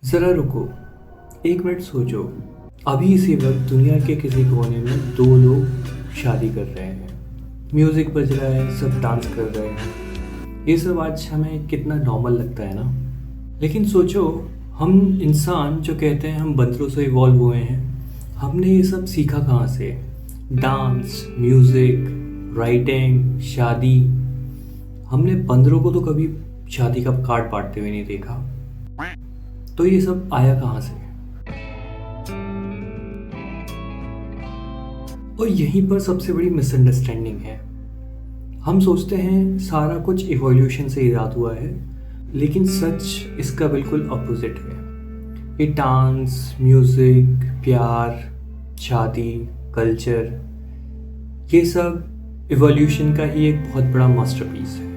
ज़रा रुको, एक मिनट सोचो। अभी इसी वक्त दुनिया के किसी कोने में दो लोग शादी कर रहे हैं, म्यूज़िक बज रहा है, सब डांस कर रहे हैं। ये सब आज हमें कितना नॉर्मल लगता है ना। लेकिन सोचो, हम इंसान जो कहते हैं हम बंदरों से इवॉल्व हुए हैं, हमने ये सब सीखा कहाँ से? डांस, म्यूज़िक, राइटिंग, शादी। हमने बंदरों को तो कभी शादी का कार्ड बांटते हुए नहीं देखा। तो ये सब आया कहाँ से? और यहीं पर सबसे बड़ी मिसअंडरस्टैंडिंग है। हम सोचते हैं सारा कुछ इवोल्यूशन से ईजाद हुआ है, लेकिन सच इसका बिल्कुल अपोजिट है। ये डांस, म्यूज़िक, प्यार, शादी, कल्चर, ये सब इवोल्यूशन का ही एक बहुत बड़ा मास्टरपीस है।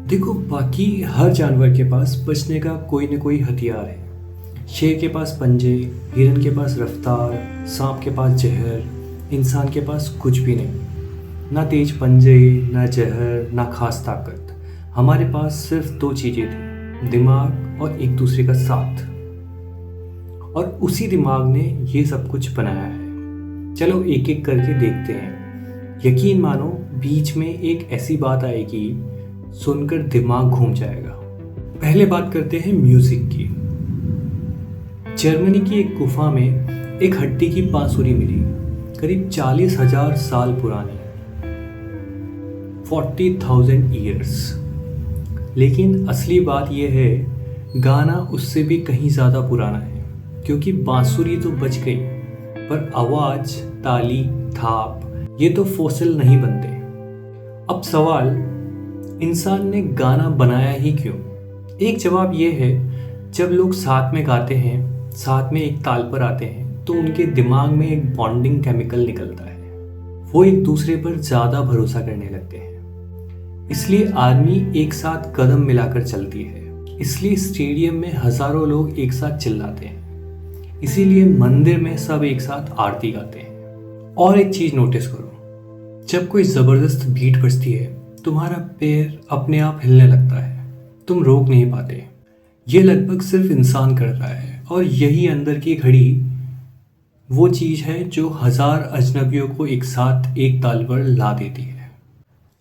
देखो, बाकी हर जानवर के पास बचने का कोई न कोई हथियार है। शेर के पास पंजे, हिरन के पास रफ्तार, सांप के पास जहर, इंसान के पास कुछ भी नहीं। ना तेज पंजे, ना जहर, ना खास ताकत। हमारे पास सिर्फ दो चीज़ें थी, दिमाग और एक दूसरे का साथ। और उसी दिमाग ने ये सब कुछ बनाया है। चलो एक एक करके देखते हैं। यकीन मानो, बीच में एक ऐसी बात आएगी सुनकर दिमाग घूम जाएगा। पहले बात करते हैं म्यूजिक की। जर्मनी की एक गुफा में एक हड्डी की बांसुरी मिली, करीब 40,000 साल पुरानी, 40,000 ईयर्स। लेकिन असली बात यह है, गाना उससे भी कहीं ज़्यादा पुराना है, क्योंकि बांसुरी तो बच गई, पर आवाज़, ताली, थाप, ये तो फॉसिल नहीं बनते। अब सवाल, इंसान ने गाना बनाया ही क्यों? एक जवाब ये है, जब लोग साथ में गाते हैं, साथ में एक ताल पर आते हैं, तो उनके दिमाग में एक बॉन्डिंग केमिकल निकलता है। वो एक दूसरे पर ज़्यादा भरोसा करने लगते हैं। इसलिए आर्मी एक साथ कदम मिलाकर चलती है। इसलिए स्टेडियम में हज़ारों लोग एक साथ चिल्लाते हैं। इसीलिए मंदिर में सब एक साथ आरती गाते हैं। और एक चीज़ नोटिस करो, जब कोई ज़बरदस्त बीट बजती है, तुम्हारा पैर अपने आप हिलने लगता है, तुम रोक नहीं पाते। ये लगभग सिर्फ इंसान कर रहा है, और यही अंदर की घड़ी वो चीज़ है जो 1000 अजनबियों को एक साथ एक ताल पर ला देती है।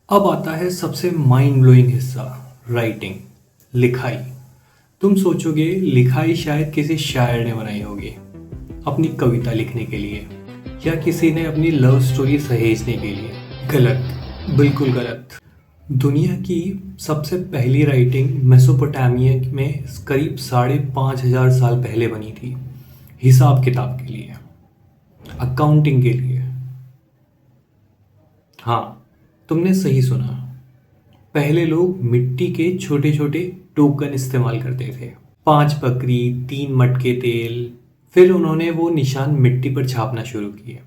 अब आता है सबसे माइंड ब्लोइंग हिस्सा, राइटिंग, लिखाई। तुम सोचोगे लिखाई शायद किसी शायर ने बनाई होगी अपनी कविता लिखने के लिए, या किसी ने अपनी लव स्टोरी सहेजने के लिए। गलत, बिल्कुल गलत। दुनिया की सबसे पहली राइटिंग मेसोपोटामिया में करीब 5,500 साल पहले बनी थी, हिसाब किताब के लिए, अकाउंटिंग के लिए। हाँ, तुमने सही सुना। पहले लोग मिट्टी के छोटे छोटे टोकन इस्तेमाल करते थे, 5 बकरी, 3 मटके तेल। फिर उन्होंने वो निशान मिट्टी पर छापना शुरू किए।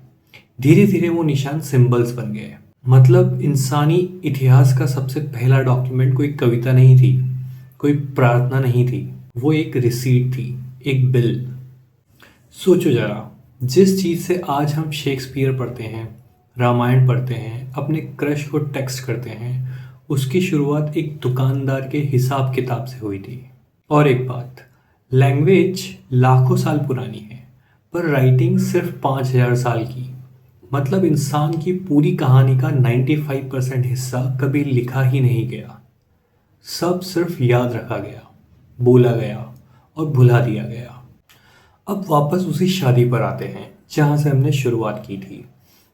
धीरे धीरे वो निशान सिंबल्स बन गए। मतलब इंसानी इतिहास का सबसे पहला डॉक्यूमेंट कोई कविता नहीं थी, कोई प्रार्थना नहीं थी, वो एक रिसीट थी, एक बिल। सोचो जरा, जिस चीज़ से आज हम शेक्सपियर पढ़ते हैं, रामायण पढ़ते हैं, अपने क्रश को टेक्स्ट करते हैं, उसकी शुरुआत एक दुकानदार के हिसाब किताब से हुई थी। और एक बात, लैंग्वेज लाखों साल पुरानी है, पर राइटिंग सिर्फ 5,000 साल की। मतलब इंसान की पूरी कहानी का 95% हिस्सा कभी लिखा ही नहीं गया। सब सिर्फ याद रखा गया, बोला गया और भुला दिया गया। अब वापस उसी शादी पर आते हैं जहाँ से हमने शुरुआत की थी।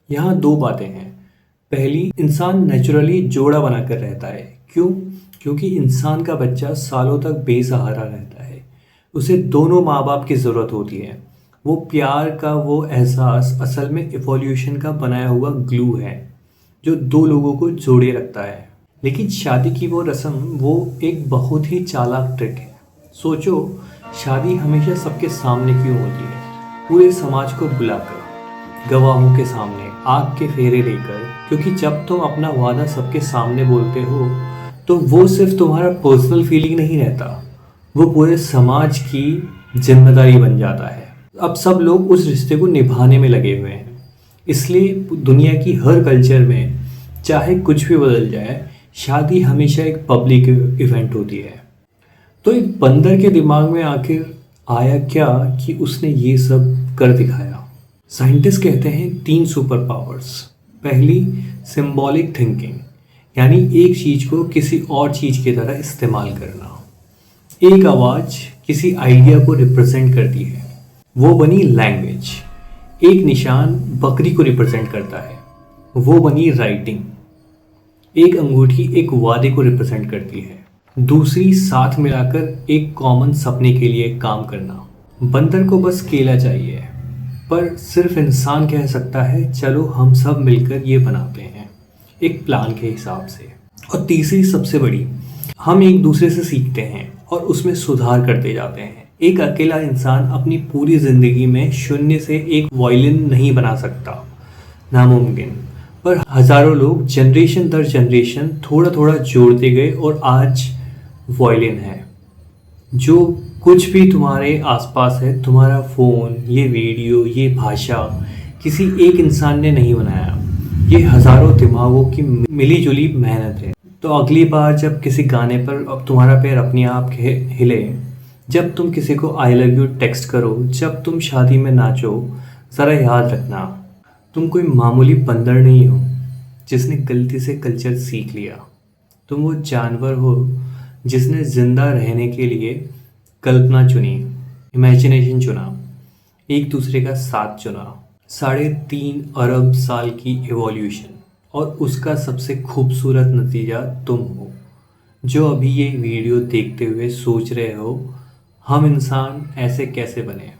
यहाँ दो बातें हैं। पहली, इंसान नेचुरली जोड़ा बनाकर रहता है। क्यों? क्योंकि इंसान का बच्चा सालों तक बेसहारा रहता है, उसे दोनों माँ बाप की ज़रूरत होती है। वो प्यार का वो एहसास असल में इवोल्यूशन का बनाया हुआ ग्लू है, जो दो लोगों को जोड़े रखता है। लेकिन शादी की वो रस्म, वो एक बहुत ही चालाक ट्रिक है। सोचो, शादी हमेशा सबके सामने क्यों होती है? पूरे समाज को बुलाकर, गवाहों के सामने, आग के फेरे लेकर। क्योंकि जब तुम अपना वादा सबके सामने बोलते हो, तो वो सिर्फ तुम्हारा पर्सनल फीलिंग नहीं रहता, वो पूरे समाज की जिम्मेदारी बन जाता है। अब सब लोग उस रिश्ते को निभाने में लगे हुए हैं। इसलिए दुनिया की हर कल्चर में, चाहे कुछ भी बदल जाए, शादी हमेशा एक पब्लिक इवेंट होती है। तो एक बंदर के दिमाग में आखिर आया क्या कि उसने ये सब कर दिखाया। साइंटिस्ट कहते हैं 3 सुपर पावर्स। पहली, सिंबॉलिक थिंकिंग, यानी एक चीज़ को किसी और चीज़ की तरह इस्तेमाल करना। एक आवाज़ किसी आइडिया को रिप्रेजेंट करती है, वो बनी लैंग्वेज। एक निशान बकरी को रिप्रेजेंट करता है, वो बनी राइटिंग। एक अंगूठी एक वादे को रिप्रेजेंट करती है। दूसरी, साथ मिलाकर एक कॉमन सपने के लिए काम करना। बंदर को बस केला चाहिए, पर सिर्फ इंसान कह सकता है चलो हम सब मिलकर ये बनाते हैं, एक प्लान के हिसाब से। और तीसरी सबसे बड़ी, हम एक दूसरे से सीखते हैं और उसमें सुधार करते जाते हैं। एक अकेला इंसान अपनी पूरी जिंदगी में शून्य से एक वायलिन नहीं बना सकता, नामुमकिन। पर हजारों लोग जनरेशन दर जनरेशन थोड़ा थोड़ा जोड़ते गए और आज वायलिन है। जो कुछ भी तुम्हारे आसपास है, तुम्हारा फ़ोन, ये वीडियो, ये भाषा, किसी एक इंसान ने नहीं बनाया। ये हज़ारों दिमागों की मिली जुली मेहनत है। तो अगली बार जब किसी गाने पर अब तुम्हारा पैर अपने आप हिले, जब तुम किसी को आई लव यू टेक्स्ट करो, जब तुम शादी में नाचो, ज़रा याद रखना तुम कोई मामूली बंदर नहीं हो जिसने गलती से कल्चर सीख लिया। तुम वो जानवर हो जिसने ज़िंदा रहने के लिए कल्पना चुनी, इमेजिनेशन चुना, एक दूसरे का साथ चुना। 3.5 अरब साल की एवोल्यूशन, और उसका सबसे खूबसूरत नतीजा तुम हो, जो अभी ये वीडियो देखते हुए सोच रहे हो हम इंसान ऐसे कैसे बने।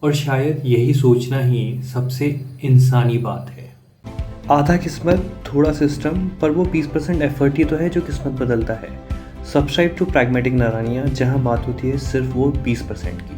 और शायद यही सोचना ही सबसे इंसानी बात है। आधा किस्मत थोड़ा सिस्टम, पर वो 20% एफर्ट ही तो है जो किस्मत बदलता है। सब्सक्राइब टू प्रैग्मेटिक नारानिया, जहाँ बात होती है सिर्फ वो 20% की।